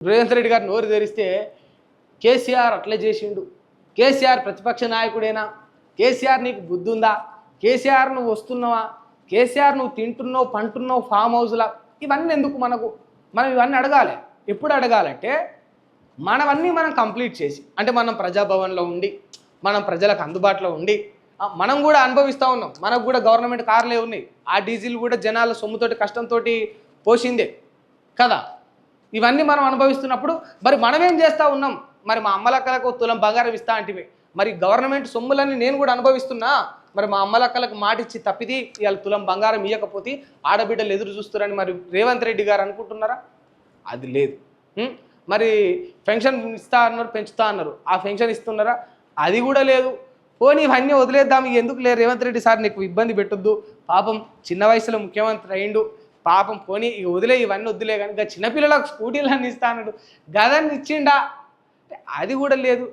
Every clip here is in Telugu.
రేవంత్ రెడ్డి గారు నోరు తెరిస్తే కేసీఆర్ అట్లా చేసిండు, కేసీఆర్ ప్రతిపక్ష నాయకుడేనా, కేసీఆర్ నీకు బుద్ధి ఉందా, కేసీఆర్ నువ్వు వస్తున్నావా, కేసీఆర్ నువ్వు తింటున్నావు పంటున్నావు ఫామ్ హౌస్లా, ఇవన్నీ ఎందుకు మనం ఇవన్నీ అడగాలి. ఎప్పుడు అడగాలంటే మనవన్నీ మనం కంప్లీట్ చేసి, అంటే మనం ప్రజాభవన్లో ఉండి మనం ప్రజలకు అందుబాటులో ఉండి మనం కూడా అనుభవిస్తూ ఉన్నాం. మనకు కూడా గవర్నమెంట్ కార్లే ఉన్నాయి, ఆ డీజిల్ కూడా జనాల సొమ్ముతోటి కష్టంతో పోసిందే కదా. ఇవన్నీ మనం అనుభవిస్తున్నప్పుడు మరి మనమేం చేస్తూ ఉన్నాం? మరి మా అమ్మలక్కలకు తులం బంగారం ఇస్తా అంటే మరి గవర్నమెంట్ సొమ్ములన్నీ నేను కూడా అనుభవిస్తున్నా, మరి మా అమ్మలక్కలకు మాటిచ్చి తప్పిది ఇవాళ తులం బంగారం ఇవ్వకపోతే ఆడబిడ్డలు ఎదురు చూస్తారని మరి రేవంత్ రెడ్డి గారు అనుకుంటున్నారా? అది లేదు. మరి పెన్షన్ ఇస్తా అన్నారు, పెంచుతా అన్నారు, ఆ పెన్షన్ ఇస్తున్నారా? అది కూడా లేదు. పోనీ ఇవన్నీ వదిలేద్దాం, ఎందుకు లేదు రేవంత్ రెడ్డి సార్ నీకు ఇబ్బంది పెట్టొద్దు, పాపం చిన్న వయసులో ముఖ్యమంత్రి అయిండు, పాపం పోనీ ఇక వదిలే, ఇవన్నీ వద్దులే, కానీ ఇక చిన్నపిల్లలకు స్కూటీలన్నీ ఇస్తా అన్నాడు, గదాన్ని ఇచ్చిండా? అది కూడా లేదు.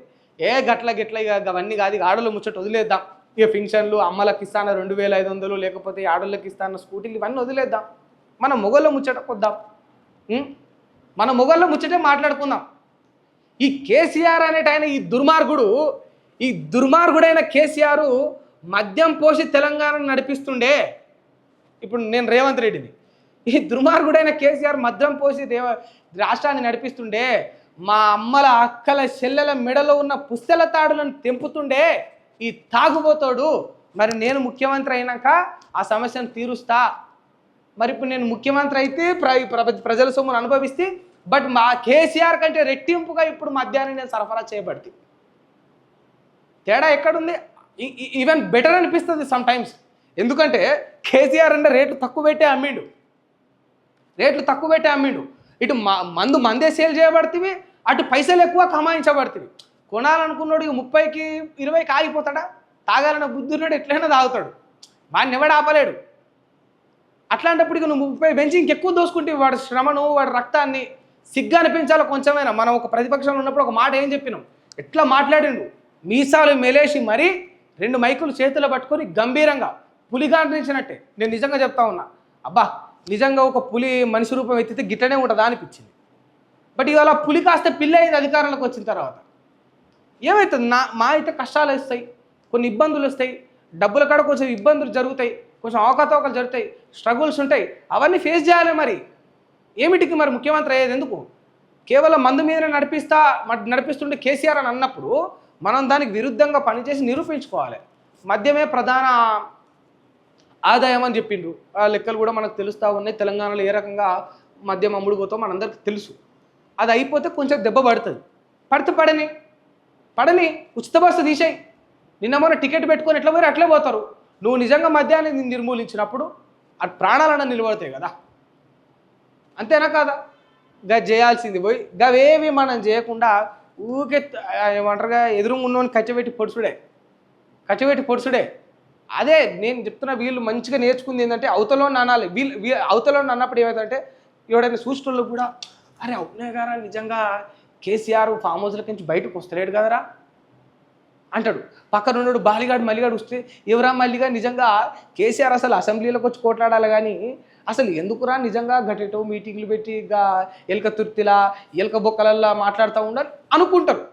గట్ల ఇక అవన్నీ కాదు, ఇక ఆడోళ్ళు ముచ్చట వదిలేద్దాం, ఇక పెన్షన్లు అమ్మలకు ఇస్తాన 2500 లేకపోతే ఆడోళ్ళకి ఇస్తాన స్కూటీలు ఇవన్నీ వదిలేద్దాం, మన మొగళ్ళ ముచ్చట కొద్దాం, మన మొగళ్ళ ముచ్చటే మాట్లాడుకుందాం. ఈ కేసీఆర్ అనేట ఆయన ఈ దుర్మార్గుడైన కేసీఆర్ మద్యం పోసి తెలంగాణను నడిపిస్తుండే. ఇప్పుడు నేను రేవంత్ రెడ్డిని, ఈ దుర్మార్గుడైన కేసీఆర్ మద్యం పోసి రాష్ట్రాన్ని నడిపిస్తుండే, మా అమ్మల అక్కల చెల్లెల మెడలో ఉన్న పుస్తెల తాడులను తెంపుతుండే ఈ తాగుబోతాడు. మరి నేను ముఖ్యమంత్రి అయినాక ఆ సమస్యను తీరుస్తా. మరి ఇప్పుడు నేను ముఖ్యమంత్రి అయితే ప్రజల సొమ్మును అనుభవిస్తే, బట్ మా కేసీఆర్ కంటే రెట్టింపుగా ఇప్పుడు మద్యాన్ని నేను సరఫరా చేయబడితే తేడా ఎక్కడుంది? ఈవెన్ బెటర్ అనిపిస్తుంది సమ్టైమ్స్. ఎందుకంటే కేసీఆర్ అంటే రేట్లు తక్కువ పెట్టే అమ్మిండు, ఇటు మందే సేల్ చేయబడుతుంది, అటు పైసలు ఎక్కువ కమాయించబడుతుంది. కొనాలనుకున్నాడు ఇక 30కి 20కి ఆగిపోతాడా? తాగాలన్న బుద్ధి ఉన్నాడు, ఎట్లయినా తాగుతాడు, వాడిని ఎవడు ఆపలేడు. అట్లాంటప్పుడు ఇక నువ్వు 30 పెంచి ఇంకెక్కువ దోసుకుంటే వాడి శ్రమను వాడి రక్తాన్ని సిగ్గా అనిపించాలి కొంచెమైనా. మనం ఒక ప్రతిపక్షంలో ఉన్నప్పుడు ఒక మాట ఏం చెప్పినాం, ఎట్లా మాట్లాడిండు, మీసాలు మెలేసి మరీ 2 మైకులు చేతిలో పట్టుకొని గంభీరంగా పులిగాండ్రించినట్టే. నేను నిజంగా చెప్తా ఉన్నా, అబ్బా నిజంగా ఒక పులి మనిషి రూపం ఎత్తితే గిట్టనే ఉంటుందా అనిపించింది. బట్ ఇవాళ పులి కాస్త పిల్ల అయింది అధికారంలోకి వచ్చిన తర్వాత. ఏమవుతుంది? మా అయితే కష్టాలు వస్తాయి, కొన్ని ఇబ్బందులు వస్తాయి, డబ్బుల కాడ కొంచెం ఇబ్బందులు జరుగుతాయి, కొంచెం అవకతవకలు జరుగుతాయి, స్ట్రగుల్స్ ఉంటాయి, అవన్నీ ఫేస్ చేయాలి. మరి ఏమిటికి మరి ముఖ్యమంత్రి అయ్యేది ఎందుకు? కేవలం మందు మీదనే నడిపిస్తుంటే కేసీఆర్ అని అన్నప్పుడు మనం దానికి విరుద్ధంగా పనిచేసి నిరూపించుకోవాలి. మద్యమే ప్రధాన ఆదాయం అని చెప్పిండ్రు, ఆ లెక్కలు కూడా మనకు తెలుస్తూ ఉన్నాయి. తెలంగాణలో ఏ రకంగా మద్యం అమ్ముడు పోతామో మనందరికీ తెలుసు. అది అయిపోతే కొంచెం దెబ్బ పడుతుంది, పడని ఉచిత బస్సు తీసేయి. నిన్న మొన్న టికెట్ పెట్టుకొని ఎట్లా పోయి అట్లే పోతారు. నువ్వు నిజంగా మద్యాన్ని నిర్మూలించినప్పుడు అది ప్రాణాలన్నా నిలబడతాయి కదా, అంతేనా కాదా? చేయాల్సింది పోయి గవేవి మనం చేయకుండా ఊకే ఏమంటారుగా ఎదురుగున్నోని కచ్చబెట్టి పొడుచుడే. అదే నేను చెప్తున్నా, వీళ్ళు మంచిగా నేర్చుకుంది ఏంటంటే అవతలో అనాలి. అవతలో అన్నప్పుడు ఏమవుతుందంటే ఎవడైనా చూసేటోళ్ళు కూడా అరే అవునే గారా నిజంగా కేసీఆర్ ఫామ్ హౌస్లకి నుంచి బయటకు వస్తలేడు కదరా అంటాడు. పక్కన ఉన్నాడు బాలిగాడు మల్లిగాడు వస్తే ఎవరా మల్లిగా నిజంగా కేసీఆర్ అసలు అసెంబ్లీలోకి వచ్చి కొట్లాడాలి, కానీ అసలు ఎందుకురా నిజంగా గట్టేటో మీటింగ్లు పెట్టి ఎలక తుర్తిలా ఎలక బొక్కలల్లా మాట్లాడుతూ ఉండాలి అనుకుంటారు.